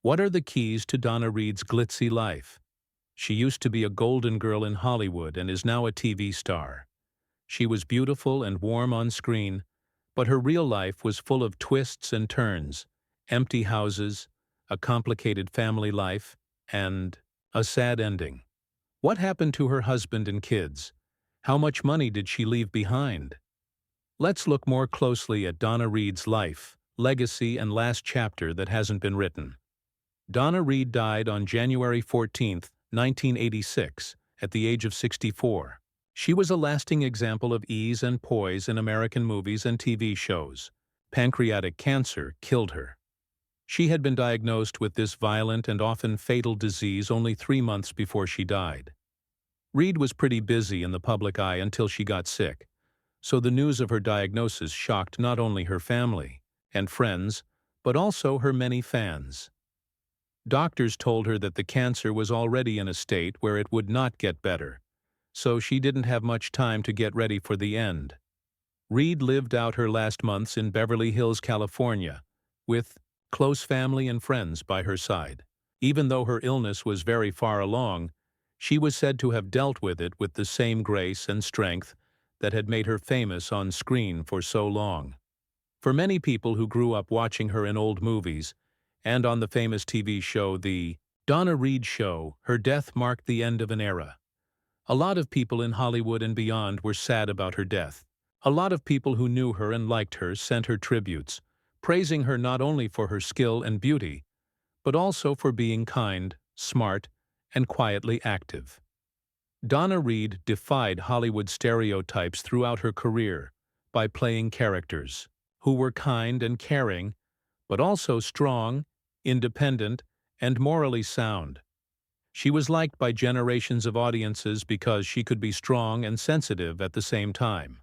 What are the keys to Donna Reed's glitzy life? She used to be a golden girl in Hollywood and is now a TV star. She was beautiful and warm on screen, but her real life was full of twists and turns, empty houses, a complicated family life, and a sad ending. What happened to her husband and kids? How much money did she leave behind? Let's look more closely at Donna Reed's life, legacy, and last chapter that hasn't been written. Donna Reed died on January 14, 1986, at the age of 64. She was a lasting example of ease and poise in American movies and TV shows. Pancreatic cancer killed her. She had been diagnosed with this violent and often fatal disease only 3 months before she died. Reed was pretty busy in the public eye until she got sick, so the news of her diagnosis shocked not only her family and friends, but also her many fans. Doctors told her that the cancer was already in a state where it would not get better, so she didn't have much time to get ready for the end. Reed lived out her last months in Beverly Hills, California, with close family and friends by her side. Even though her illness was very far along, she was said to have dealt with it with the same grace and strength that had made her famous on screen for so long. For many people who grew up watching her in old movies and on the famous TV show The Donna Reed Show, her death marked the end of an era. A lot of people in Hollywood and beyond were sad about her death. A lot of people who knew her and liked her sent her tributes, praising her not only for her skill and beauty, but also for being kind, smart, and quietly active. Donna Reed defied Hollywood stereotypes throughout her career by playing characters who were kind and caring, but also strong, independent, and morally sound. She was liked by generations of audiences because she could be strong and sensitive at the same time.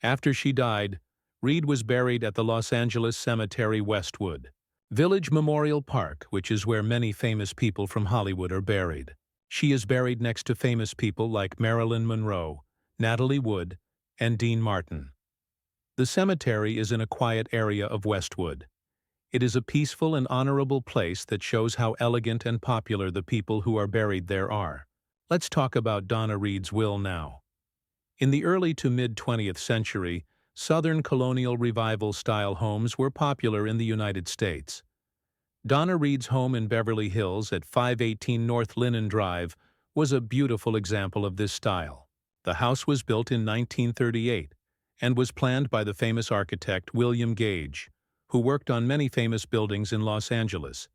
After she died, Reed was buried at the Los Angeles Cemetery Westwood Village Memorial Park, which is where many famous people from Hollywood are buried. She is buried next to famous people like Marilyn Monroe, Natalie Wood, and Dean Martin. The cemetery is in a quiet area of Westwood. It is a peaceful and honorable place that shows how elegant and popular the people who are buried there are. Let's talk about Donna Reed's will now. In the early to mid-20th century, Southern colonial revival-style homes were popular in the United States. Donna Reed's home in Beverly Hills at 518 North Linen Drive was a beautiful example of this style. The house was built in 1938 and was planned by the famous architect William Gage, who worked on many famous buildings in Los Angeles.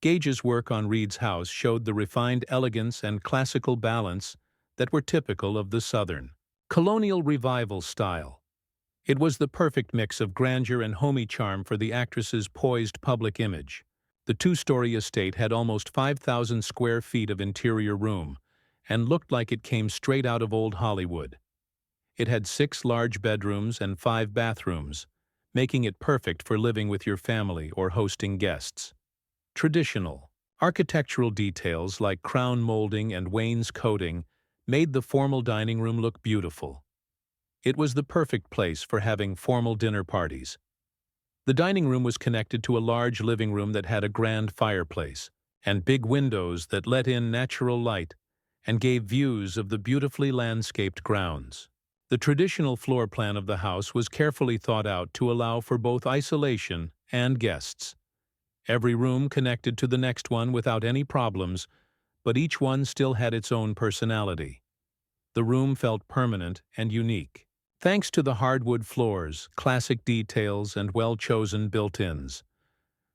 Gage's work on Reed's house showed the refined elegance and classical balance that were typical of the Southern colonial revival style. It was the perfect mix of grandeur and homey charm for the actress's poised public image. The two-story estate had almost 5,000 square feet of interior room and looked like it came straight out of old Hollywood. It had 6 large bedrooms and 5 bathrooms, making it perfect for living with your family or hosting guests. Traditional, architectural details like crown molding and wainscoting made the formal dining room look beautiful. It was the perfect place for having formal dinner parties. The dining room was connected to a large living room that had a grand fireplace and big windows that let in natural light and gave views of the beautifully landscaped grounds. The traditional floor plan of the house was carefully thought out to allow for both isolation and guests. Every room connected to the next one without any problems, but each one still had its own personality. The room felt permanent and unique. Thanks to the hardwood floors, classic details, and well-chosen built-ins,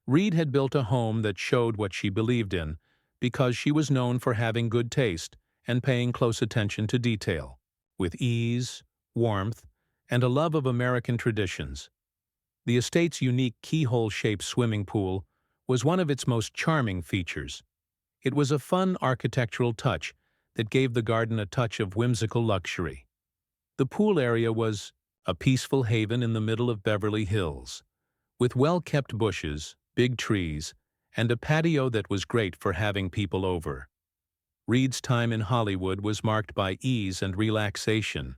Reed had built a home that showed what she believed in because she was known for having good taste and paying close attention to detail. With ease, warmth, and a love of American traditions, the estate's unique keyhole-shaped swimming pool was one of its most charming features. It was a fun architectural touch that gave the garden a touch of whimsical luxury. The pool area was a peaceful haven in the middle of Beverly Hills, with well-kept bushes, big trees, and a patio that was great for having people over. Reed's time in Hollywood was marked by ease and relaxation,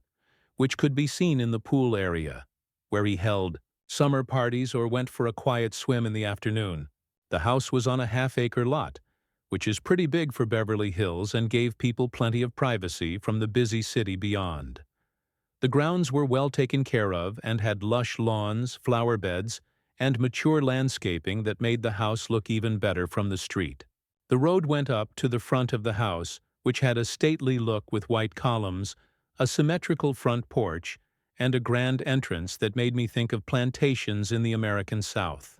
which could be seen in the pool area, where he held summer parties or went for a quiet swim in the afternoon. The house was on a half-acre lot, which is pretty big for Beverly Hills and gave people plenty of privacy from the busy city beyond. The grounds were well taken care of and had lush lawns, flower beds, and mature landscaping that made the house look even better from the street. The road went up to the front of the house, which had a stately look with white columns, a symmetrical front porch, and a grand entrance that made me think of plantations in the American South.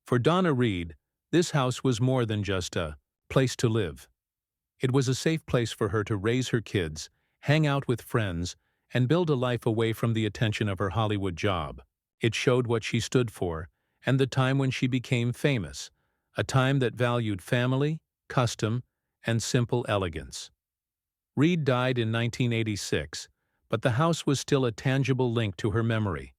For Donna Reed, this house was more than just a place to live. It was a safe place for her to raise her kids, hang out with friends, and build a life away from the attention of her Hollywood job. It showed what she stood for, and the time when she became famous, a time that valued family, custom, and simple elegance. Reed died in 1986, but the house was still a tangible link to her memory.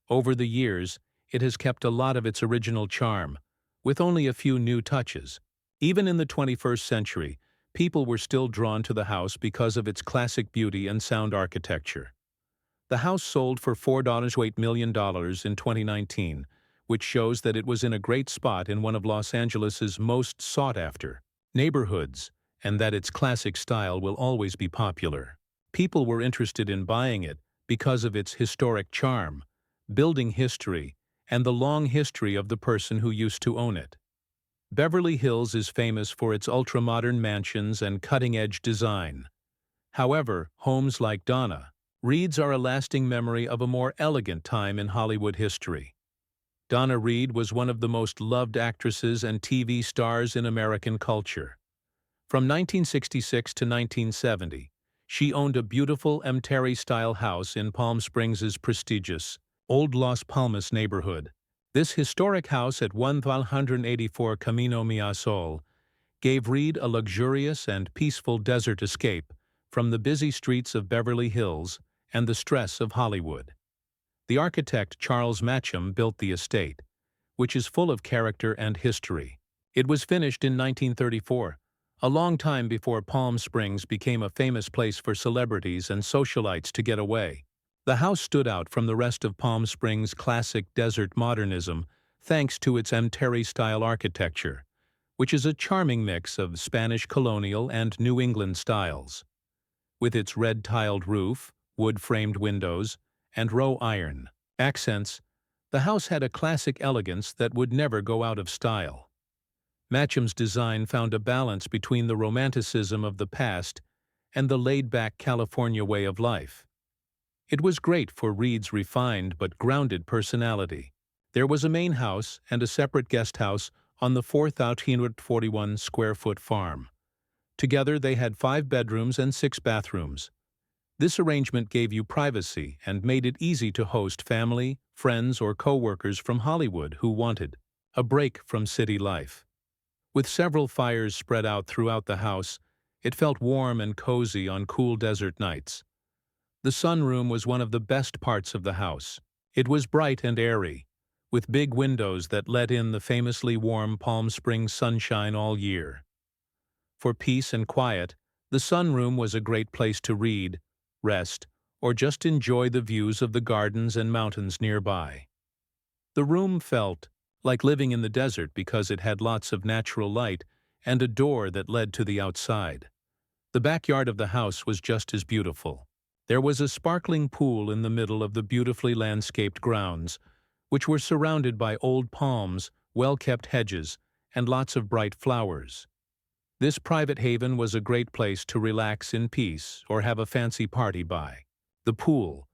Over the years, it has kept a lot of its original charm, with only a few new touches. Even in the 21st century, people were still drawn to the house because of its classic beauty and sound architecture. The house sold for $4.8 million in 2019, which shows that it was in a great spot in one of Los Angeles's most sought-after neighborhoods, and that its classic style will always be popular. People were interested in buying it because of its historic charm, building history, and the long history of the person who used to own it. Beverly Hills is famous for its ultra-modern mansions and cutting-edge design. However, homes like Donna Reed's are a lasting memory of a more elegant time in Hollywood history. Donna Reed was one of the most loved actresses and TV stars in American culture. From 1966 to 1970, she owned a beautiful M. Terry-style house in Palm Springs' prestigious Old Las Palmas neighborhood. This historic house at 1184 Camino Miasol gave Reed a luxurious and peaceful desert escape from the busy streets of Beverly Hills and the stress of Hollywood. The architect Charles Matcham built the estate, which is full of character and history. It was finished in 1934, a long time before Palm Springs became a famous place for celebrities and socialites to get away. The house stood out from the rest of Palm Springs' classic desert modernism thanks to its M. Terry-style architecture, which is a charming mix of Spanish colonial and New England styles. With its red-tiled roof, wood-framed windows, and raw iron accents, the house had a classic elegance that would never go out of style. Matcham's design found a balance between the romanticism of the past and the laid-back California way of life. It was great for Reed's refined but grounded personality. There was a main house and a separate guest house on the 4,141-square-foot farm. Together they had 5 bedrooms and 6 bathrooms. This arrangement gave you privacy and made it easy to host family, friends, or co-workers from Hollywood who wanted a break from city life. With several fires spread out throughout the house, it felt warm and cozy on cool desert nights. The sunroom was one of the best parts of the house. It was bright and airy, with big windows that let in the famously warm Palm Springs sunshine all year. For peace and quiet, the sunroom was a great place to read, rest, or just enjoy the views of the gardens and mountains nearby. The room felt like living in the desert because it had lots of natural light and a door that led to the outside. The backyard of the house was just as beautiful. There was a sparkling pool in the middle of the beautifully landscaped grounds, which were surrounded by old palms, well-kept hedges, and lots of bright flowers. This private haven was a great place to relax in peace or have a fancy party by. The pool,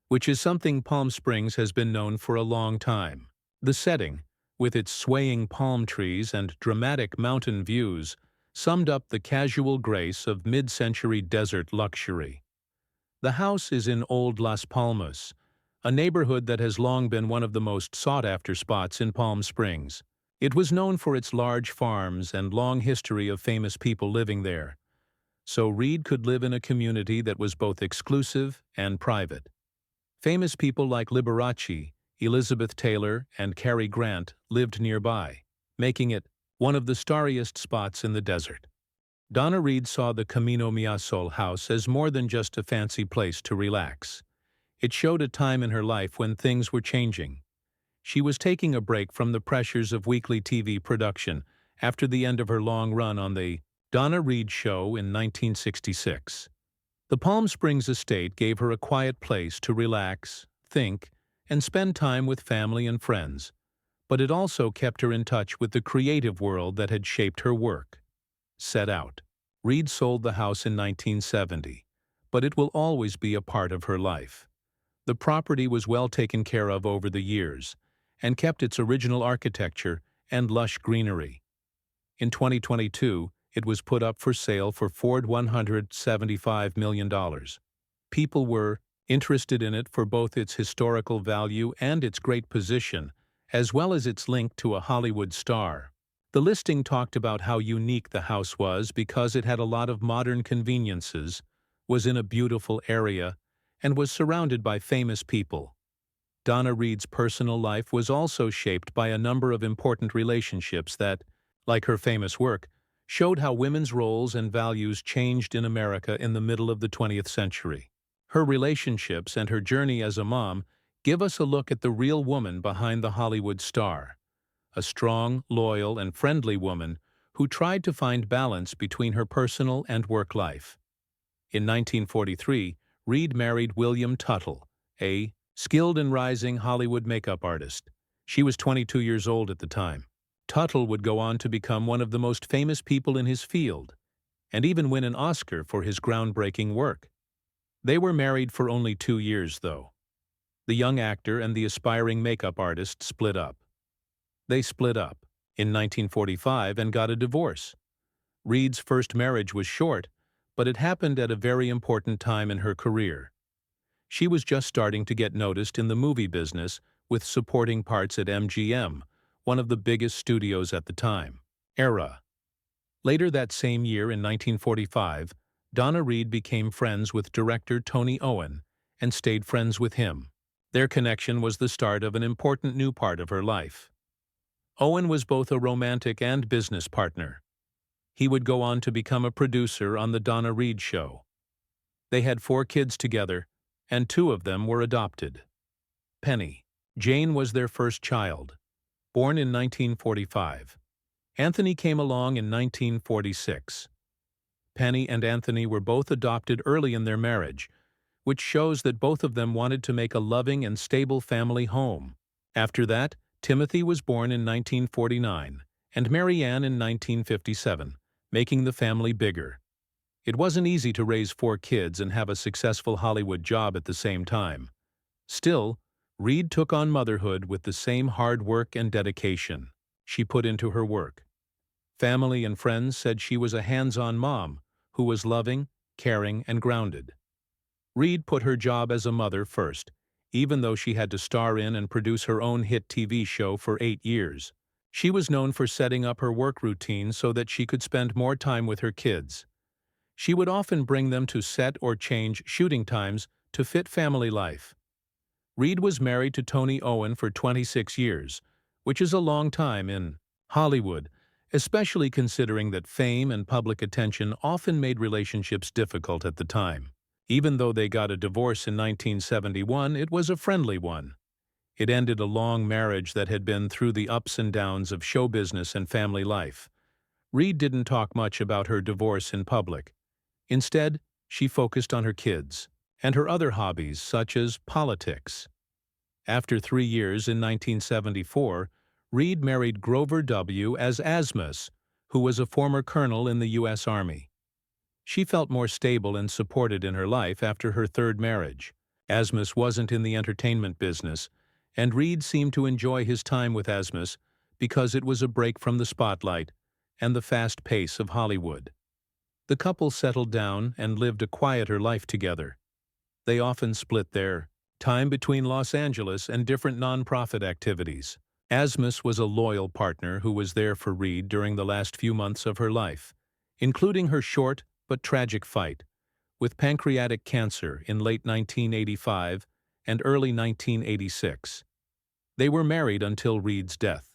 which is something Palm Springs has been known for a long time. The setting, with its swaying palm trees and dramatic mountain views, summed up the casual grace of mid-century desert luxury. The house is in Old Las Palmas, a neighborhood that has long been one of the most sought-after spots in Palm Springs. It was known for its large farms and long history of famous people living there, so Reed could live in a community that was both exclusive and private. Famous people like Liberace, Elizabeth Taylor, and Cary Grant lived nearby, making it one of the starriest spots in the desert. Donna Reed saw the Camino Miasol house as more than just a fancy place to relax. It showed a time in her life when things were changing. She was taking a break from the pressures of weekly TV production after the end of her long run on the Donna Reed Show in 1966. The Palm Springs estate gave her a quiet place to relax, think, and spend time with family and friends, but it also kept her in touch with the creative world that had shaped her work. Set out. Reed sold the house in 1970, but it will always be a part of her life. The property was well taken care of over the years and kept its original architecture and lush greenery. In 2022, it was put up for sale for $175 million. People were interested in it for both its historical value and its great position, as well as its link to a Hollywood star. The listing talked about how unique the house was because it had a lot of modern conveniences, was in a beautiful area, and was surrounded by famous people. Donna Reed's personal life was also shaped by a number of important relationships that, like her famous work, showed how women's roles and values changed in America in the middle of the 20th century. Her relationships and her journey as a mom give us a look at the real woman behind the Hollywood star, a strong, loyal, and friendly woman who tried to find balance between her personal and work life. In 1943, Reed married William Tuttle, a skilled and rising Hollywood makeup artist. She was 22 years old at the time. Tuttle would go on to become one of the most famous people in his field, and even win an Oscar for his groundbreaking work. They were married for only 2 years, though. The young actor and the aspiring makeup artist split up. They split up in 1945 and got a divorce. Reed's first marriage was short, but it happened at a very important time in her career. She was just starting to get noticed in the movie business with supporting parts at MGM, one of the biggest studios at the time. Later that same year in 1945, Donna Reed became friends with director Tony Owen and stayed friends with him. Their connection was the start of an important new part of her life. Owen was both a romantic and business partner. He would go on to become a producer on the Donna Reed Show. They had 4 kids together, and 2 of them were adopted. Penny. Jane was their first child, born in 1945. Anthony came along in 1946. Penny and Anthony were both adopted early in their marriage, which shows that both of them wanted to make a loving and stable family home. After that, Timothy was born in 1949, and Mary Ann in 1957, making the family bigger. It wasn't easy to raise 4 kids and have a successful Hollywood job at the same time. Still, Reed took on motherhood with the same hard work and dedication she put into her work. Family and friends said she was a hands-on mom who was loving, caring, and grounded. Reed put her job as a mother first, even though she had to star in and produce her own hit TV show for 8 years. She was known for setting up her work routine so that she could spend more time with her kids. She would often bring them to set or change shooting times to fit family life. Reed was married to Tony Owen for 26 years, which is a long time in Hollywood, especially considering that fame and public attention often made relationships difficult at the time. Even though they got a divorce in 1971, it was a friendly one. It ended a long marriage that had been through the ups and downs of show business and family life. Reed didn't talk much about her divorce in public. Instead, she focused on her kids and her other hobbies, such as politics. After 3 years in 1974, Reed married Grover W. as Asmus, who was a former colonel in the U.S. Army. She felt more stable and supported in her life after her 3rd marriage. Asmus wasn't in the entertainment business, and Reed seemed to enjoy his time with Asmus because it was a break from the spotlight and the fast pace of Hollywood. The couple settled down and lived a quieter life together. They often split their time between Los Angeles and different nonprofit activities. Asmus was a loyal partner who was there for Reed during the last few months of her life, including her short but tragic fight with pancreatic cancer in late 1985 and early 1986. They were married until Reed's death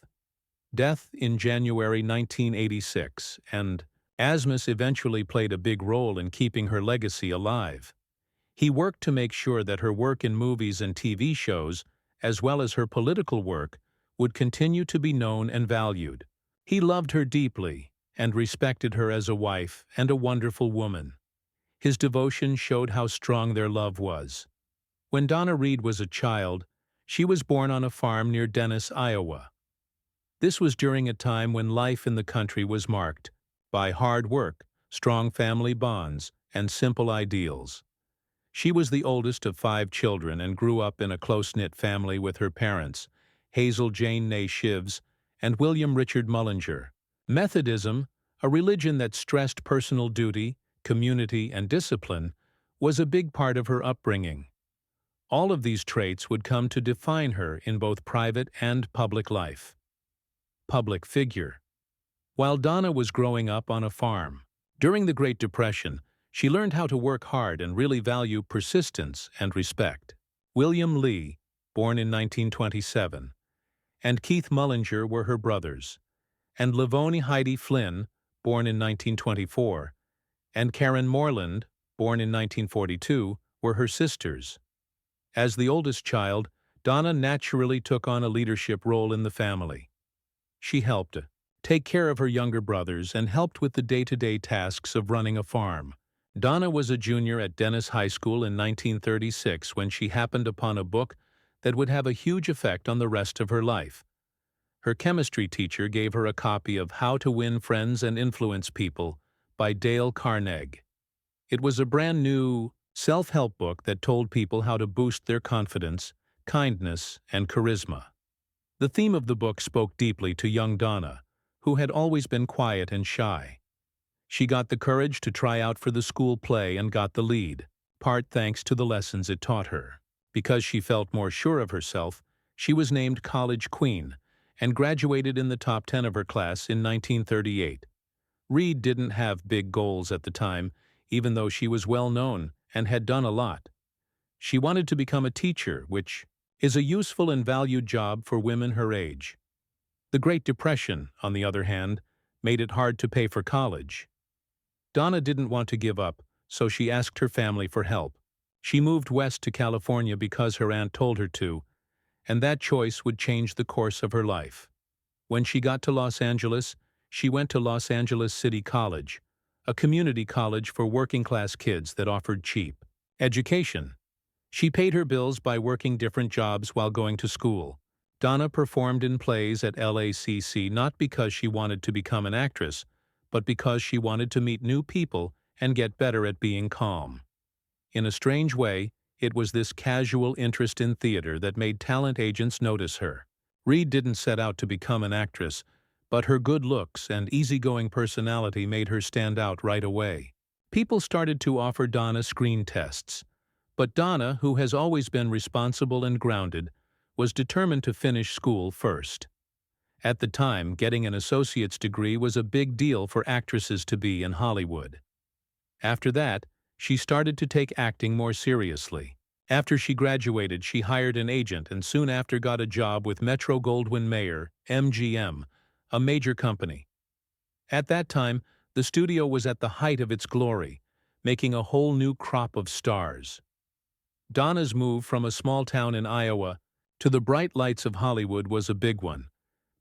in January 1986, and Asmus eventually played a big role in keeping her legacy alive. He worked to make sure that her work in movies and TV shows, as well as her political work, would continue to be known and valued. He loved her deeply and respected her as a wife and a wonderful woman. His devotion showed how strong their love was. When Donna Reed was a child, she was born on a farm near Dennis, Iowa. This was during a time when life in the country was marked by hard work, strong family bonds, and simple ideals. She was the oldest of 5 children and grew up in a close-knit family with her parents, Hazel Jane née Shivs and William Richard Mullinger. Methodism, a religion that stressed personal duty, community, and discipline, was a big part of her upbringing. All of these traits would come to define her in both private and public life. Public figure. While Donna was growing up on a farm, during the Great Depression, she learned how to work hard and really value persistence and respect. William Lee, born in 1927, and Keith Mullinger were her brothers, and Livoni Heidi Flynn, born in 1924, and Karen Moreland, born in 1942, were her sisters. As the oldest child, Donna naturally took on a leadership role in the family. She helped take care of her younger brothers and helped with the day-to-day tasks of running a farm. Donna was a junior at Dennis High School in 1936 when she happened upon a book that would have a huge effect on the rest of her life. Her chemistry teacher gave her a copy of How to Win Friends and Influence People by Dale Carnegie. It was a brand new self-help book that told people how to boost their confidence, kindness, and charisma. The theme of the book spoke deeply to young Donna, who had always been quiet and shy. She got the courage to try out for the school play and got the lead, part thanks to the lessons it taught her. Because she felt more sure of herself, she was named College Queen and graduated in the top 10 of her class in 1938. Reed didn't have big goals at the time, even though she was well known and had done a lot. She wanted to become a teacher, which is a useful and valued job for women her age. The Great Depression, on the other hand, made it hard to pay for college. Donna didn't want to give up, so she asked her family for help. She moved west to California because her aunt told her to, and that choice would change the course of her life. When she got to Los Angeles, she went to Los Angeles City College, a community college for working-class kids that offered cheap education. She paid her bills by working different jobs while going to school. Donna performed in plays at LACC not because she wanted to become an actress, but because she wanted to meet new people and get better at being calm. In a strange way, it was this casual interest in theater that made talent agents notice her. Reed didn't set out to become an actress, but her good looks and easygoing personality made her stand out right away. People started to offer Donna screen tests, but Donna, who has always been responsible and grounded, was determined to finish school first. At the time, getting an associate's degree was a big deal for actresses to be in Hollywood. After that, she started to take acting more seriously. After she graduated, she hired an agent and soon after got a job with Metro-Goldwyn-Mayer, MGM, a major company. At that time, the studio was at the height of its glory, making a whole new crop of stars. Donna's move from a small town in Iowa to the bright lights of Hollywood was a big one,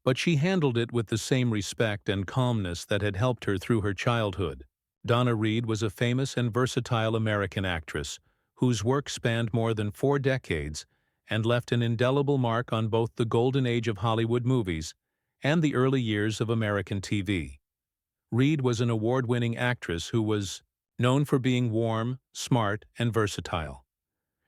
but she handled it with the same respect and calmness that had helped her through her childhood. Donna Reed was a famous and versatile American actress whose work spanned more than 4 decades and left an indelible mark on both the golden age of Hollywood movies and the early years of American TV. Reed was an award-winning actress who was known for being warm, smart, and versatile.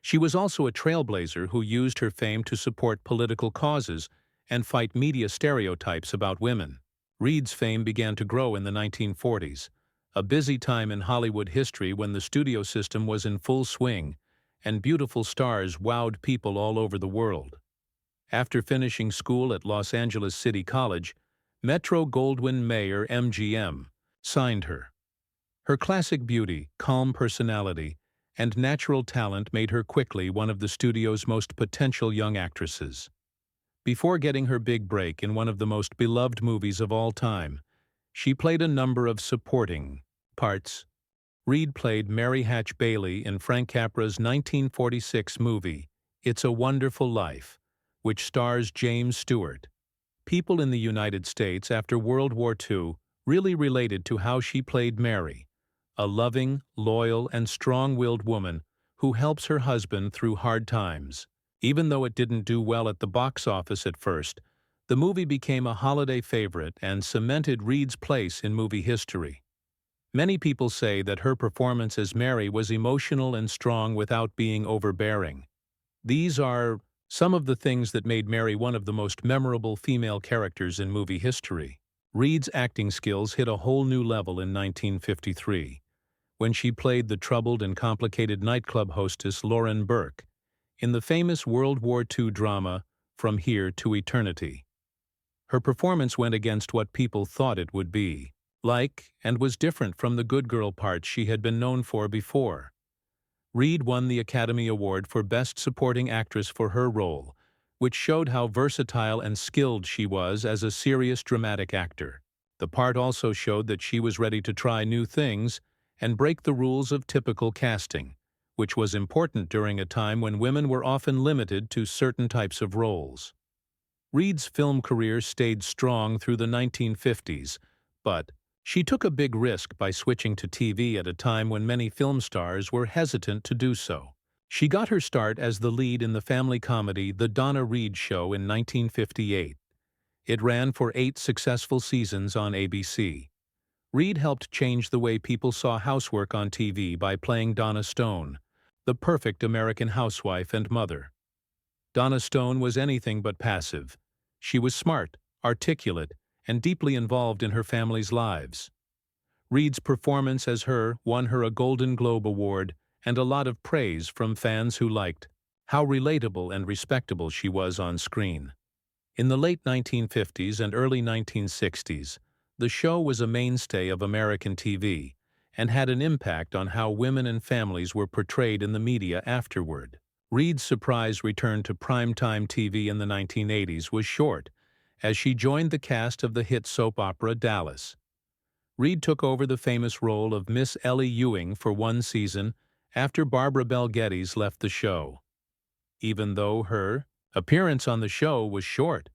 She was also a trailblazer who used her fame to support political causes and fight media stereotypes about women. Reed's fame began to grow in the 1940s, a busy time in Hollywood history when the studio system was in full swing and beautiful stars wowed people all over the world. After finishing school at Los Angeles City College, Metro-Goldwyn-Mayer MGM signed her. Her classic beauty, calm personality, and natural talent made her quickly one of the studio's most potential young actresses. Before getting her big break in one of the most beloved movies of all time, she played a number of supporting parts. Reed played Mary Hatch Bailey in Frank Capra's 1946 movie, It's a Wonderful Life, which stars James Stewart. People in the United States after World War II really related to how she played Mary, a loving, loyal, and strong-willed woman who helps her husband through hard times. Even though it didn't do well at the box office at first, the movie became a holiday favorite and cemented Reed's place in movie history. Many people say that her performance as Mary was emotional and strong without being overbearing. These are some of the things that made Mary one of the most memorable female characters in movie history. Reed's acting skills hit a whole new level in 1953, when she played the troubled and complicated nightclub hostess Lauren Burke in the famous World War II drama From Here to Eternity. Her performance went against what people thought it would be like, and was different from the good girl parts she had been known for before. Reed won the Academy Award for Best Supporting Actress for her role, which showed how versatile and skilled she was as a serious dramatic actor. The part also showed that she was ready to try new things and break the rules of typical casting, which was important during a time when women were often limited to certain types of roles. Reed's film career stayed strong through the 1950s, but she took a big risk by switching to TV at a time when many film stars were hesitant to do so. She got her start as the lead in the family comedy The Donna Reed Show in 1958. It ran for 8 successful seasons on ABC. Reed helped change the way people saw housework on TV by playing Donna Stone, the perfect American housewife and mother. Donna Stone was anything but passive. She was smart, articulate, and deeply involved in her family's lives. Reed's performance as her won her a Golden Globe Award and a lot of praise from fans who liked how relatable and respectable she was on screen. In the late 1950s and early 1960s, the show was a mainstay of American TV and had an impact on how women and families were portrayed in the media afterward. Reed's surprise return to primetime TV in the 1980s was short, as she joined the cast of the hit soap opera Dallas. Reed took over the famous role of Miss Ellie Ewing for one season after Barbara Bel Geddes left the show. Even though her appearance on the show was short,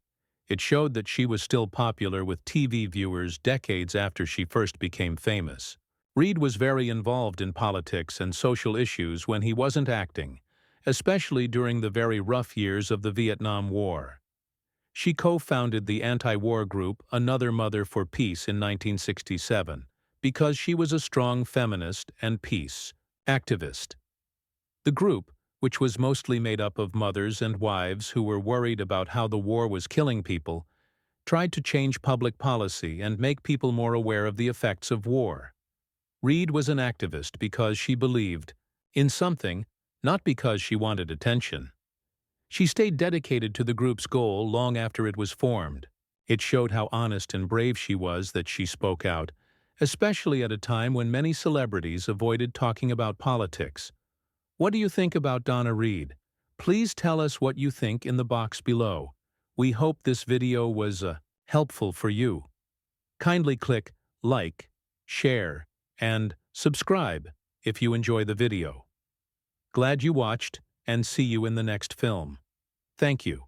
it showed that she was still popular with TV viewers decades after she first became famous. Reed was very involved in politics and social issues when he wasn't acting, especially during the very rough years of the Vietnam War. She co-founded the anti-war group Another Mother for Peace in 1967 because she was a strong feminist and peace activist. The group, which was mostly made up of mothers and wives who were worried about how the war was killing people, tried to change public policy and make people more aware of the effects of war. Reed was an activist because she believed in something, not because she wanted attention. She stayed dedicated to the group's goal long after it was formed. It showed how honest and brave she was that she spoke out, especially at a time when many celebrities avoided talking about politics. What do you think about Donna Reed? Please tell us what you think in the box below. We hope this video was helpful for you. Kindly click like, share, and subscribe if you enjoy the video. Glad you watched, and see you in the next film. Thank you.